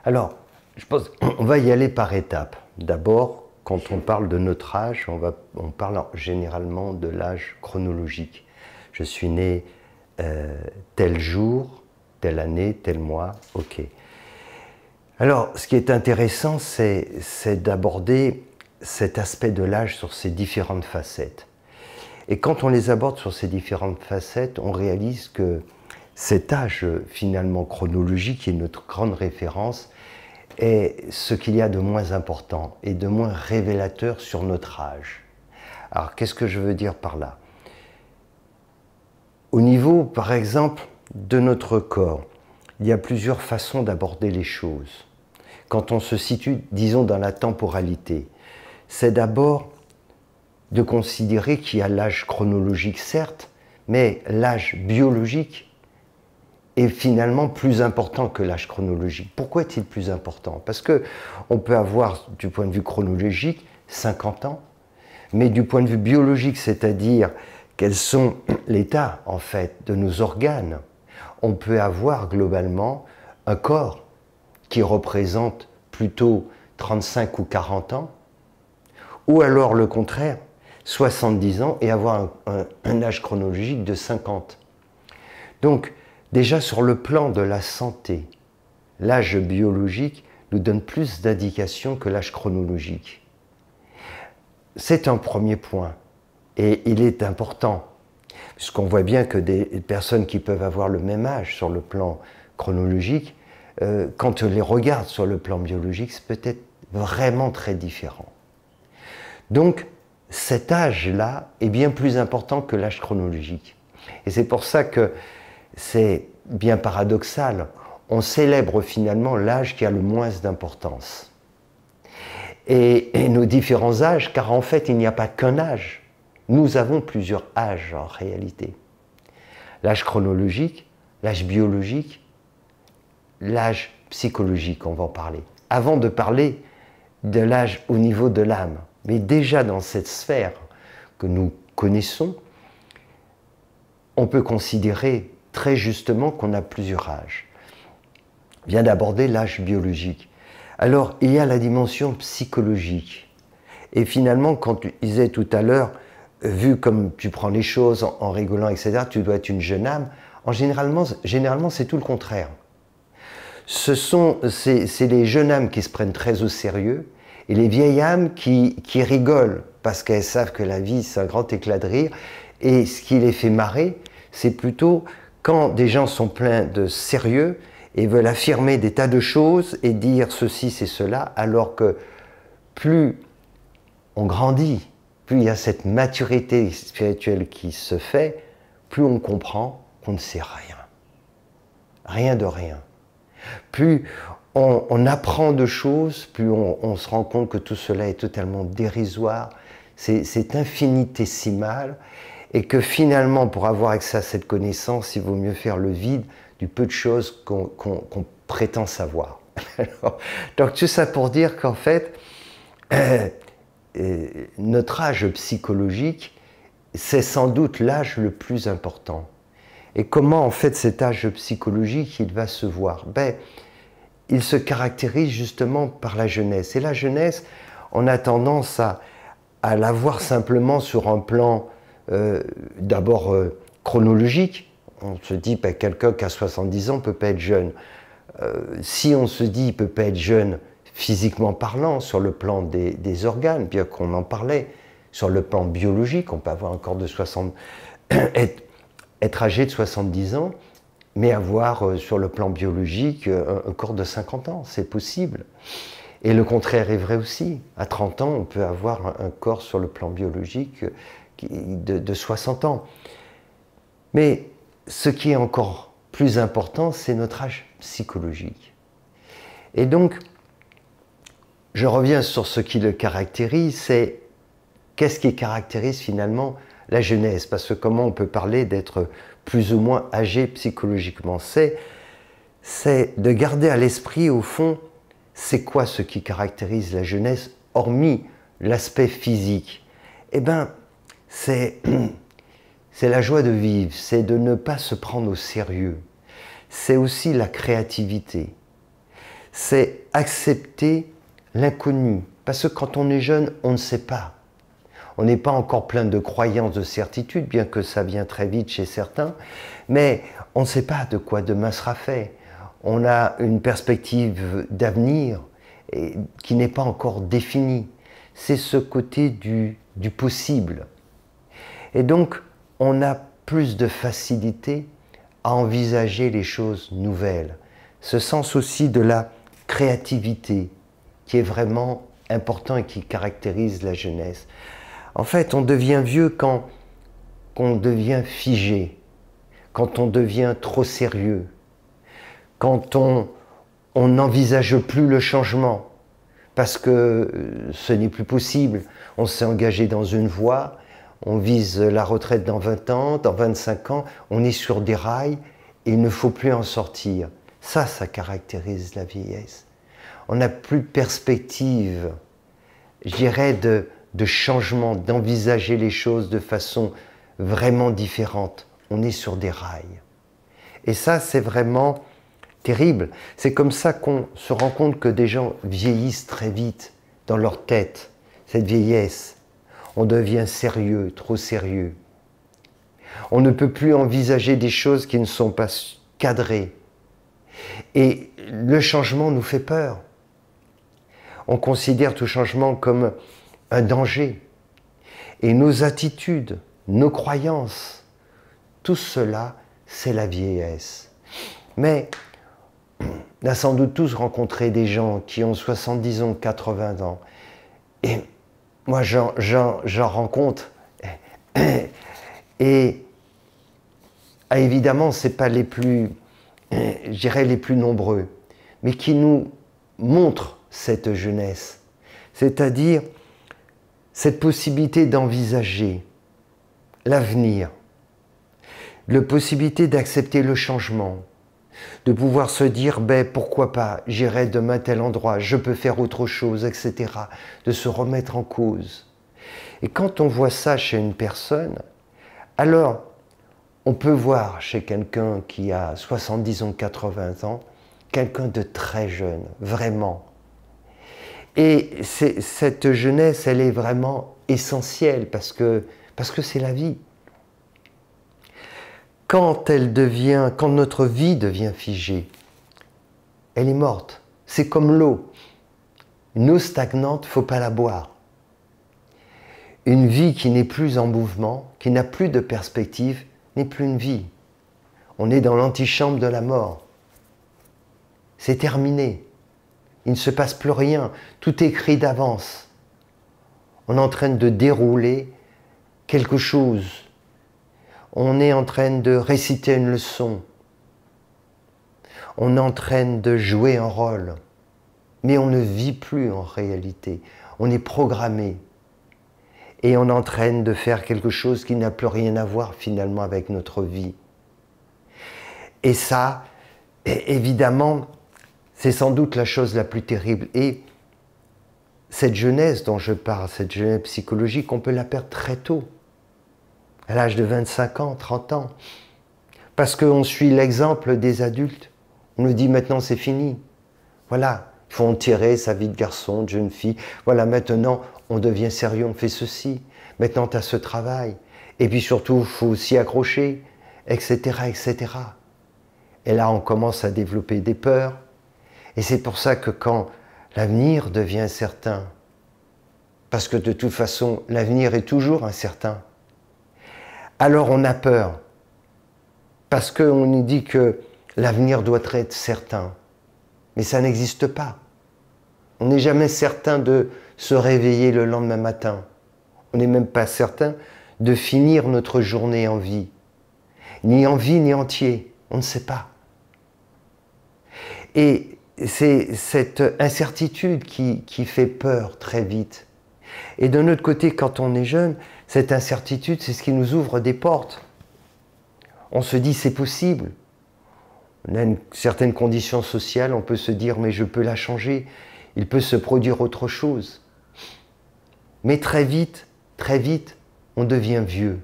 Alors, je pense qu'on va y aller par étapes. D'abord, quand on parle de notre âge, on parle généralement de l'âge chronologique. Je suis né tel jour, telle année, tel mois, ok. Alors, ce qui est intéressant, c'est d'aborder cet aspect de l'âge sur ses différentes facettes. Et quand on les aborde sur ces différentes facettes, on réalise que cet âge finalement chronologique, qui est notre grande référence, est ce qu'il y a de moins important et de moins révélateur sur notre âge. Alors, qu'est-ce que je veux dire par là? Au niveau, par exemple, de notre corps, il y a plusieurs façons d'aborder les choses. Quand on se situe, disons, dans la temporalité, c'est d'abord de considérer qu'il y a l'âge chronologique, certes, mais l'âge biologique est finalement plus important que l'âge chronologique. Pourquoi est-il plus important? Parce qu'on peut avoir, du point de vue chronologique, 50 ans, mais du point de vue biologique, c'est-à-dire quels sont l'état, en fait, de nos organes, on peut avoir globalement un corps qui représente plutôt 35 ou 40 ans, ou alors le contraire, 70 ans et avoir un âge chronologique de 50. Donc, déjà sur le plan de la santé, l'âge biologique nous donne plus d'indications que l'âge chronologique. C'est un premier point et il est important, puisqu'on voit bien que des personnes qui peuvent avoir le même âge sur le plan chronologique, quand on les regarde sur le plan biologique, c'est peut-être vraiment très différent. Donc, cet âge-là est bien plus important que l'âge chronologique. Et c'est pour ça que c'est bien paradoxal. On célèbre finalement l'âge qui a le moins d'importance. Et nos différents âges, car en fait, il n'y a pas qu'un âge. Nous avons plusieurs âges en réalité. L'âge chronologique, l'âge biologique, l'âge psychologique, on va en parler. Avant de parler de l'âge au niveau de l'âme. Mais déjà dans cette sphère que nous connaissons, on peut considérer très justement qu'on a plusieurs âges. On vient d'aborder l'âge biologique. Alors, il y a la dimension psychologique. Et finalement, quand tu disais tout à l'heure, vu comme tu prends les choses en rigolant, etc., tu dois être une jeune âme, généralement c'est tout le contraire. C'est les jeunes âmes qui se prennent très au sérieux, et les vieilles âmes qui rigolent parce qu'elles savent que la vie c'est un grand éclat de rire, et ce qui les fait marrer, c'est plutôt quand des gens sont pleins de sérieux et veulent affirmer des tas de choses et dire ceci c'est cela, alors que plus on grandit, plus il y a cette maturité spirituelle qui se fait, plus on comprend qu'on ne sait rien. Rien de rien. Plus on apprend de choses, plus on se rend compte que tout cela est totalement dérisoire, c'est infinitésimal, et que finalement, pour avoir accès à cette connaissance, il vaut mieux faire le vide du peu de choses qu'on prétend savoir. Donc tout ça pour dire qu'en fait, notre âge psychologique, c'est sans doute l'âge le plus important. Et comment en fait cet âge psychologique il va se voir? Il se caractérise justement par la jeunesse. Et la jeunesse, on a tendance à la voir simplement sur un plan d'abord chronologique. On se dit que quelqu'un qui a 70 ans ne peut pas être jeune. Si on se dit qu'il ne peut pas être jeune physiquement parlant, sur le plan des organes, bien qu'on en parlait, sur le plan biologique, on peut avoir un corps de 60... être âgé de 70 ans, mais avoir sur le plan biologique un corps de 50 ans, c'est possible. Et le contraire est vrai aussi. À 30 ans, on peut avoir un corps sur le plan biologique de 60 ans. Mais ce qui est encore plus important, c'est notre âge psychologique. Et donc, je reviens sur ce qui le caractérise, c'est qu'est-ce qui caractérise finalement la jeunesse? Parce que comment on peut parler d'être plus ou moins âgé psychologiquement? C'est de garder à l'esprit, au fond, c'est quoi ce qui caractérise la jeunesse, hormis l'aspect physique? Eh bien, c'est la joie de vivre, c'est de ne pas se prendre au sérieux. C'est aussi la créativité. c'est accepter l'inconnu. Parce que quand on est jeune, on ne sait pas. On n'est pas encore plein de croyances, de certitudes, bien que ça vient très vite chez certains, mais on ne sait pas de quoi demain sera fait. On a une perspective d'avenir qui n'est pas encore définie. C'est ce côté du possible. Et donc, on a plus de facilité à envisager les choses nouvelles. Ce sens aussi de la créativité qui est vraiment important et qui caractérise la jeunesse. En fait, on devient vieux quand on devient figé, quand on devient trop sérieux, quand on n'envisage plus le changement, parce que ce n'est plus possible. On s'est engagé dans une voie, on vise la retraite dans 20 ans, dans 25 ans, on est sur des rails et il ne faut plus en sortir. Ça caractérise la vieillesse. On n'a plus de perspective, je dirais, de changement, d'envisager les choses de façon vraiment différente. On est sur des rails. Et ça, c'est vraiment terrible. C'est comme ça qu'on se rend compte que des gens vieillissent très vite dans leur tête, cette vieillesse. On devient sérieux, trop sérieux. On ne peut plus envisager des choses qui ne sont pas cadrées. Et le changement nous fait peur. On considère tout changement comme un danger. Et nos attitudes, nos croyances, tout cela, c'est la vieillesse. Mais on a sans doute tous rencontré des gens qui ont 70 ans, 80 ans. Et moi, j'en rencontre. Et évidemment, ce n'est pas les plus, je dirais, les plus nombreux, mais qui nous montrent cette jeunesse. C'est-à-dire cette possibilité d'envisager l'avenir, la possibilité d'accepter le changement, de pouvoir se dire, ben, pourquoi pas, j'irai demain à tel endroit, je peux faire autre chose, etc. De se remettre en cause. Et quand on voit ça chez une personne, alors on peut voir chez quelqu'un qui a 70 ans, 80 ans, quelqu'un de très jeune, vraiment. Et cette jeunesse, elle est vraiment essentielle parce que c'est la vie. Quand notre vie devient figée, elle est morte. C'est comme l'eau. Une eau stagnante, il ne faut pas la boire. Une vie qui n'est plus en mouvement, qui n'a plus de perspective, n'est plus une vie. On est dans l'antichambre de la mort. C'est terminé. Il ne se passe plus rien. Tout est écrit d'avance. On est en train de dérouler quelque chose. On est en train de réciter une leçon. On est en train de jouer un rôle. Mais on ne vit plus en réalité. On est programmé. Et on est en train de faire quelque chose qui n'a plus rien à voir finalement avec notre vie. Et ça, évidemment, c'est sans doute la chose la plus terrible. Et cette jeunesse dont je parle, cette jeunesse psychologique, on peut la perdre très tôt. À l'âge de 25 ans, 30 ans. Parce qu'on suit l'exemple des adultes. On nous dit maintenant c'est fini. Voilà, il faut en tirer sa vie de garçon, de jeune fille. Voilà, maintenant on devient sérieux, on fait ceci. Maintenant tu as ce travail. Et puis surtout, il faut s'y accrocher, etc., etc. Et là, on commence à développer des peurs. Et c'est pour ça que quand l'avenir devient incertain, parce que de toute façon, l'avenir est toujours incertain, alors on a peur, parce qu'on nous dit que l'avenir doit être certain. Mais ça n'existe pas. On n'est jamais certain de se réveiller le lendemain matin. On n'est même pas certain de finir notre journée en vie. Ni en vie, ni entier. On ne sait pas. Et c'est cette incertitude qui fait peur très vite. Et d'un autre côté, quand on est jeune, cette incertitude, c'est ce qui nous ouvre des portes. On se dit, c'est possible. On a une certaine condition sociale, on peut se dire, mais je peux la changer. Il peut se produire autre chose. Mais très vite, on devient vieux.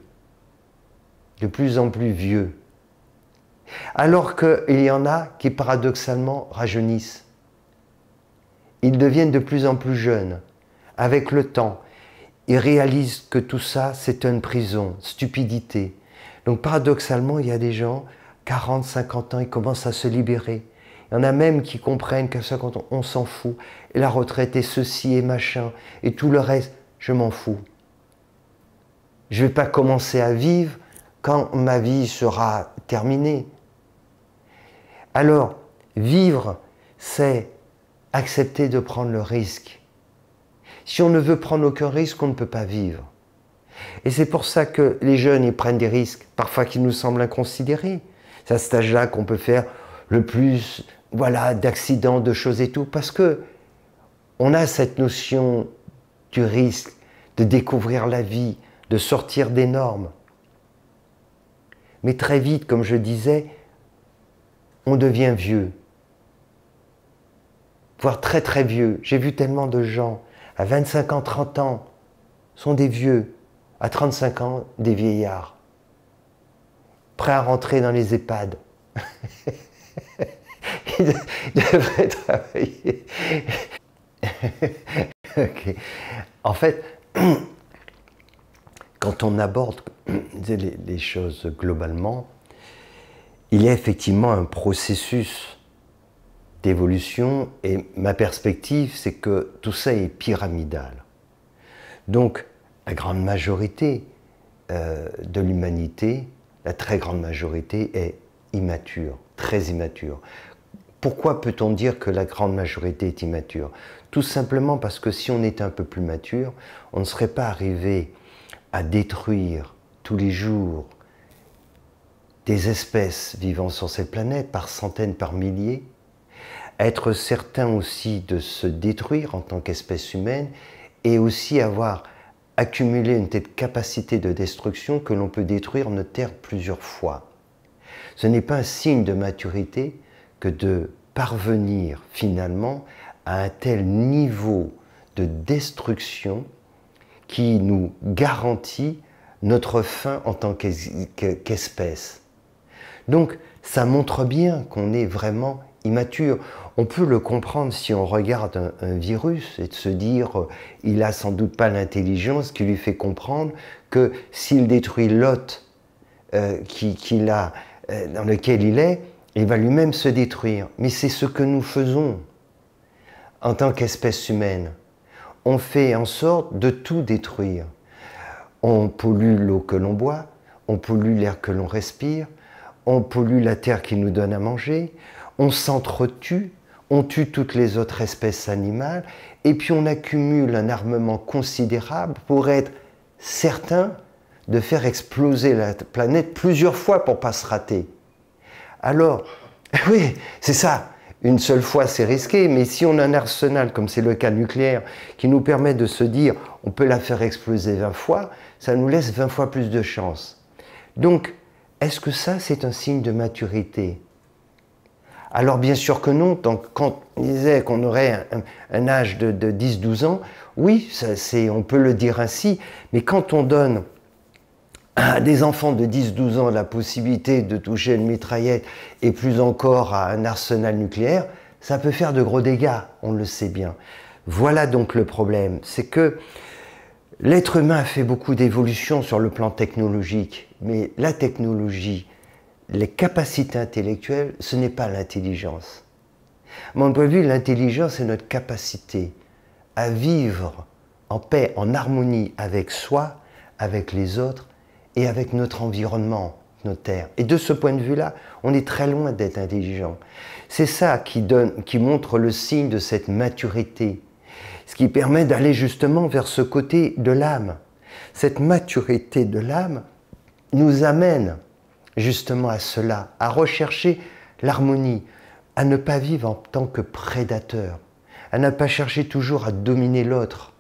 De plus en plus vieux. Alors qu'il y en a qui, paradoxalement, rajeunissent. ils deviennent de plus en plus jeunes. Avec le temps, ils réalisent que tout ça, c'est une prison, stupidité. Donc paradoxalement, il y a des gens, 40, 50 ans, ils commencent à se libérer. Il y en a même qui comprennent qu'à 50 ans, on s'en fout. Et la retraite est ceci et machin. Et tout le reste, je m'en fous. Je ne vais pas commencer à vivre quand ma vie sera terminée. Alors, vivre, c'est accepter de prendre le risque. Si on ne veut prendre aucun risque, on ne peut pas vivre. Et c'est pour ça que les jeunes, ils prennent des risques, parfois qui nous semblent inconsidérés. C'est à cet âge-là qu'on peut faire le plus, voilà, d'accidents, de choses et tout, parce que on a cette notion du risque, de découvrir la vie, de sortir des normes. Mais très vite, comme je disais, on devient vieux. Voire très très vieux. J'ai vu tellement de gens, à 25 ans, 30 ans, sont des vieux. À 35 ans, des vieillards. Prêts à rentrer dans les EHPAD. Ils devraient travailler. Okay. En fait, quand on aborde les choses globalement, il y a effectivement un processus d'évolution et ma perspective, c'est que tout ça est pyramidal. Donc, la grande majorité de l'humanité, la très grande majorité est immature, très immature. Pourquoi peut-on dire que la grande majorité est immature? Tout simplement parce que si on était un peu plus mature, on ne serait pas arrivé à détruire tous les jours des espèces vivant sur cette planète par centaines, par milliers, être certain aussi de se détruire en tant qu'espèce humaine et aussi avoir accumulé une telle capacité de destruction que l'on peut détruire notre Terre plusieurs fois. Ce n'est pas un signe de maturité que de parvenir finalement à un tel niveau de destruction qui nous garantit notre fin en tant qu'espèce. Donc, ça montre bien qu'on est vraiment immature. On peut le comprendre si on regarde un virus et de se dire il n'a sans doute pas l'intelligence qui lui fait comprendre que s'il détruit l'hôte dans lequel il est, il va lui-même se détruire. Mais c'est ce que nous faisons en tant qu'espèce humaine. On fait en sorte de tout détruire. On pollue l'eau que l'on boit, on pollue l'air que l'on respire, on pollue la terre qui nous donne à manger, on s'entretue, on tue toutes les autres espèces animales, et puis on accumule un armement considérable pour être certain de faire exploser la planète plusieurs fois pour ne pas se rater. Alors, oui, c'est ça. Une seule fois, c'est risqué, mais si on a un arsenal, comme c'est le cas nucléaire, qui nous permet de se dire on peut la faire exploser 20 fois, ça nous laisse 20 fois plus de chance. Donc, est-ce que ça, c'est un signe de maturité? Alors, bien sûr que non. Donc, quand on disait qu'on aurait un âge de 10-12 ans, oui, on peut le dire ainsi, mais quand on donne à des enfants de 10-12 ans la possibilité de toucher une mitraillette et plus encore à un arsenal nucléaire, ça peut faire de gros dégâts, on le sait bien. Voilà donc le problème, c'est que l'être humain a fait beaucoup d'évolutions sur le plan technologique, mais la technologie, les capacités intellectuelles, ce n'est pas l'intelligence. À mon point de vue, l'intelligence, c'est notre capacité à vivre en paix, en harmonie avec soi, avec les autres, et avec notre environnement, notre terre. Et de ce point de vue-là, on est très loin d'être intelligent. C'est ça qui montre le signe de cette maturité, ce qui permet d'aller justement vers ce côté de l'âme. Cette maturité de l'âme nous amène justement à cela, à rechercher l'harmonie, à ne pas vivre en tant que prédateur, à ne pas chercher toujours à dominer l'autre.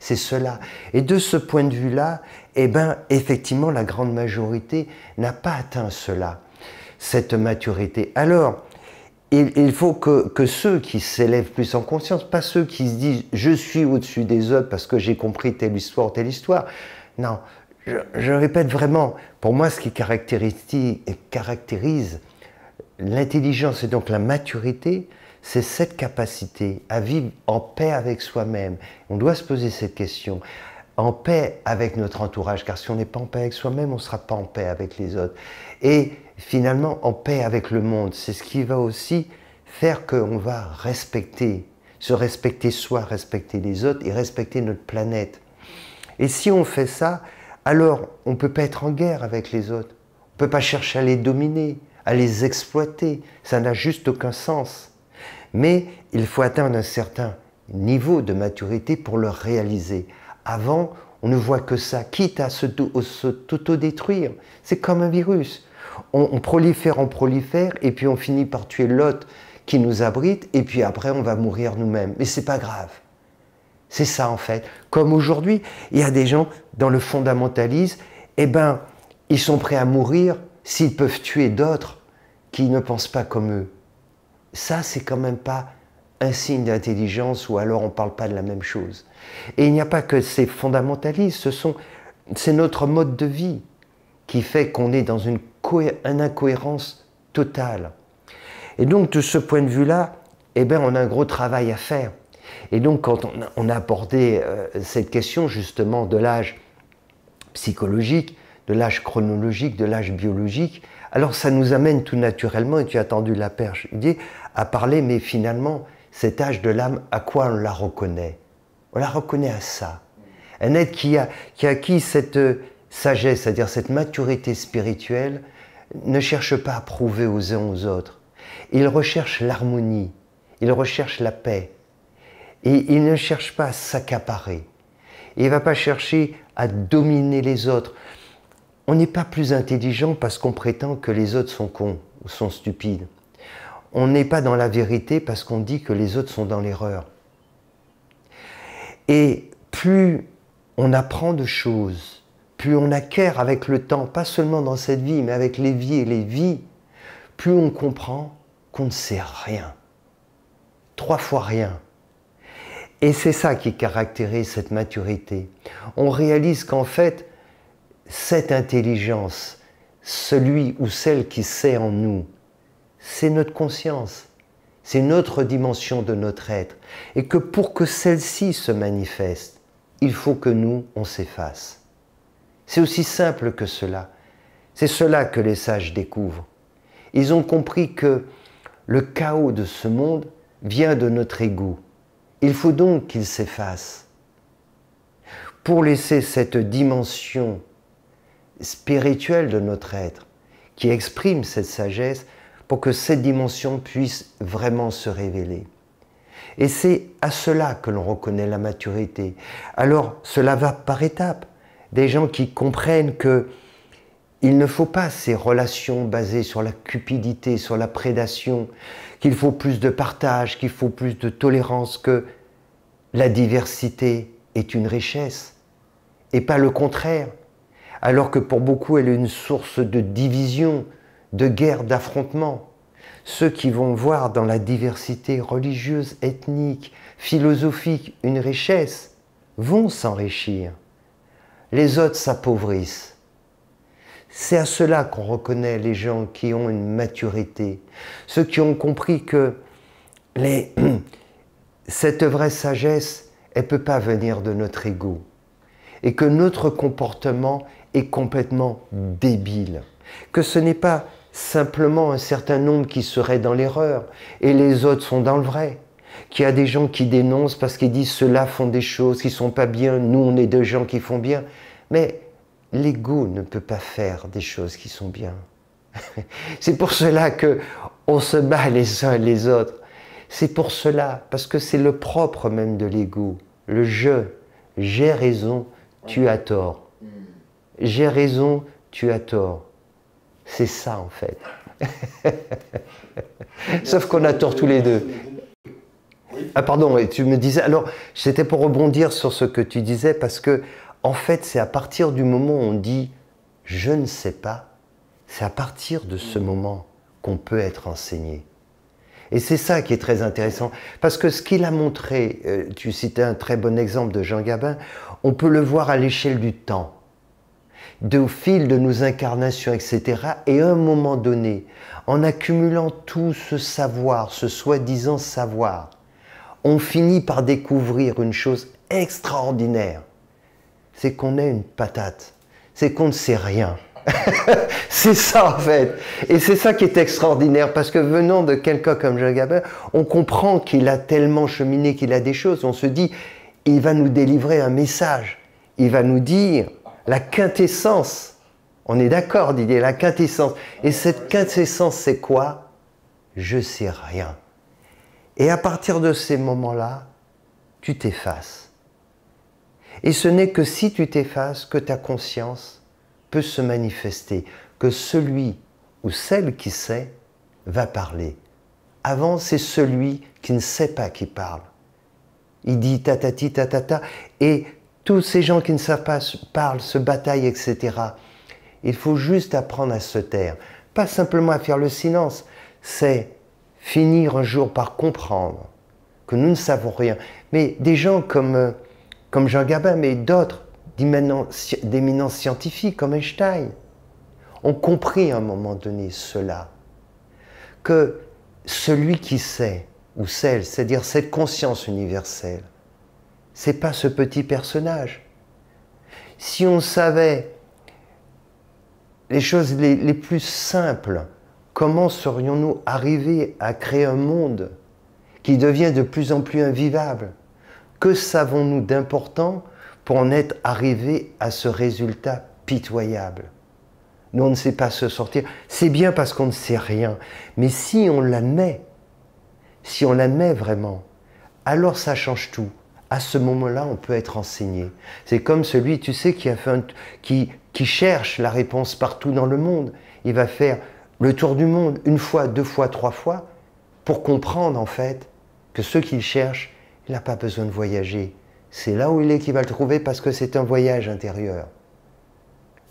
C'est cela. Et de ce point de vue-là, eh ben, effectivement, la grande majorité n'a pas atteint cela, cette maturité. Alors, il faut que ceux qui s'élèvent plus en conscience, pas ceux qui se disent « je suis au-dessus des autres parce que j'ai compris telle histoire ». Non, je répète vraiment, pour moi, ce qui caractérise l'intelligence et donc la maturité, c'est cette capacité à vivre en paix avec soi-même. On doit se poser cette question, en paix avec notre entourage, car si on n'est pas en paix avec soi-même, on ne sera pas en paix avec les autres. Et finalement, en paix avec le monde, c'est ce qui va aussi faire qu'on va respecter, se respecter soi, respecter les autres et respecter notre planète. Et si on fait ça, alors on ne peut pas être en guerre avec les autres. On ne peut pas chercher à les dominer, à les exploiter. Ça n'a juste aucun sens. Mais il faut atteindre un certain niveau de maturité pour le réaliser. Avant, on ne voit que ça, quitte à s'auto-détruire. C'est comme un virus. On prolifère, et puis on finit par tuer l'autre qui nous abrite, et puis après on va mourir nous-mêmes. Mais c'est pas grave. C'est ça en fait. Comme aujourd'hui, il y a des gens dans le fondamentalisme, eh ben, ils sont prêts à mourir s'ils peuvent tuer d'autres qui ne pensent pas comme eux. Ça, c'est quand même pas un signe d'intelligence, ou alors on ne parle pas de la même chose. Et il n'y a pas que ces fondamentalistes, c'est notre mode de vie qui fait qu'on est dans une incohérence totale. Et donc, de ce point de vue-là, eh ben, on a un gros travail à faire. Et donc, quand on a abordé cette question justement de l'âge psychologique, de l'âge chronologique, de l'âge biologique, alors ça nous amène tout naturellement, et tu as tendu la perche, à parler, mais finalement, cet âge de l'âme, à quoi on la reconnaît? On la reconnaît à ça. Un être qui a acquis cette sagesse, c'est-à-dire cette maturité spirituelle, ne cherche pas à prouver aux uns aux autres. Il recherche l'harmonie, il recherche la paix. Et il ne cherche pas à s'accaparer. Il ne va pas chercher à dominer les autres. On n'est pas plus intelligent parce qu'on prétend que les autres sont cons ou sont stupides. On n'est pas dans la vérité parce qu'on dit que les autres sont dans l'erreur. Et plus on apprend de choses, plus on acquiert avec le temps, pas seulement dans cette vie, mais avec les vies et les vies, plus on comprend qu'on ne sait rien. 3 fois rien. Et c'est ça qui caractérise cette maturité. On réalise qu'en fait, cette intelligence, celui ou celle qui sait en nous, c'est notre conscience, c'est notre dimension de notre être. Et que pour que celle-ci se manifeste, il faut que nous, on s'efface. C'est aussi simple que cela. C'est cela que les sages découvrent. Ils ont compris que le chaos de ce monde vient de notre ego. Il faut donc qu'il s'efface pour laisser cette dimension spirituelle de notre être qui exprime cette sagesse, pour que cette dimension puisse vraiment se révéler. Et c'est à cela que l'on reconnaît la maturité. Alors, cela va par étapes. Des gens qui comprennent qu'il ne faut pas ces relations basées sur la cupidité, sur la prédation, qu'il faut plus de partage, qu'il faut plus de tolérance, que la diversité est une richesse, et pas le contraire, alors que pour beaucoup elle est une source de division, de guerre, d'affrontement. Ceux qui vont voir dans la diversité religieuse, ethnique, philosophique une richesse, vont s'enrichir. Les autres s'appauvrissent. C'est à cela qu'on reconnaît les gens qui ont une maturité, ceux qui ont compris que cette vraie sagesse, elle ne peut pas venir de notre ego, et que notre comportement est complètement débile, que ce n'est pas simplement un certain nombre qui seraient dans l'erreur et les autres sont dans le vrai, qu'il y a des gens qui dénoncent parce qu'ils disent ceux-là font des choses qui ne sont pas bien, nous on est des gens qui font bien, mais l'ego ne peut pas faire des choses qui sont bien. C'est pour cela qu'on se bat les uns les autres. C'est pour cela, parce que c'est le propre même de l'ego, le je, j'ai raison, tu as tort. J'ai raison, tu as tort. C'est ça en fait. Sauf qu'on a tort tous les deux. Ah pardon, tu me disais, alors c'était pour rebondir sur ce que tu disais, parce que en fait c'est à partir du moment où on dit « je ne sais pas », c'est à partir de ce moment qu'on peut être enseigné. Et c'est ça qui est très intéressant, parce que ce qu'il a montré, tu citais un très bon exemple de Jean Gabin, on peut le voir à l'échelle du temps. au fil de nos incarnations, etc. Et à un moment donné, en accumulant tout ce savoir, ce soi-disant savoir, on finit par découvrir une chose extraordinaire. C'est qu'on est une patate. C'est qu'on ne sait rien. C'est ça en fait. Et c'est ça qui est extraordinaire, parce que venant de quelqu'un comme Jean Gabin, on comprend qu'il a tellement cheminé, qu'il a des choses. On se dit, il va nous délivrer un message. Il va nous dire la quintessence. On est d'accord, Didier, la quintessence. Et cette quintessence, c'est quoi? Je sais rien. Et à partir de ces moments-là, tu t'effaces. Et ce n'est que si tu t'effaces que ta conscience peut se manifester, que celui ou celle qui sait va parler. Avant, c'est celui qui ne sait pas qui parle. Il dit tatati tatata, et tous ces gens qui ne savent pas parlent, se bataillent, etc. Il faut juste apprendre à se taire. Pas simplement à faire le silence, c'est finir un jour par comprendre que nous ne savons rien. Mais des gens comme Jean Gabin, mais d'autres, d'éminents scientifiques comme Einstein, ont compris à un moment donné cela, que celui qui sait, ou celle, c'est-à-dire cette conscience universelle, c'est pas ce petit personnage. Si on savait les choses les plus simples, comment serions-nous arrivés à créer un monde qui devient de plus en plus invivable? Que savons-nous d'important pour en être arrivés à ce résultat pitoyable? Nous, on ne sait pas se sortir. C'est bien parce qu'on ne sait rien. Mais si on l'admet vraiment, alors ça change tout. À ce moment-là, on peut être enseigné. C'est comme celui, tu sais, qui cherche la réponse partout dans le monde. Il va faire le tour du monde 1 fois, 2 fois, 3 fois pour comprendre en fait que ce qu'il cherche, il n'a pas besoin de voyager. C'est là où il est qu'il va le trouver, parce que c'est un voyage intérieur.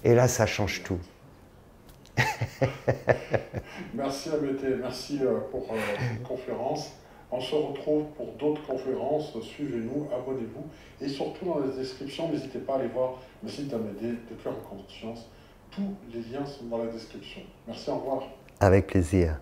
Et là, ça change tout. Merci Abété, merci pour cette conférence. On se retrouve pour d'autres conférences. Suivez-nous, abonnez-vous. Et surtout dans la description, n'hésitez pas à aller voir le site d'Amédée, de Claire en Conscience. Tous les liens sont dans la description. Merci, au revoir. Avec plaisir.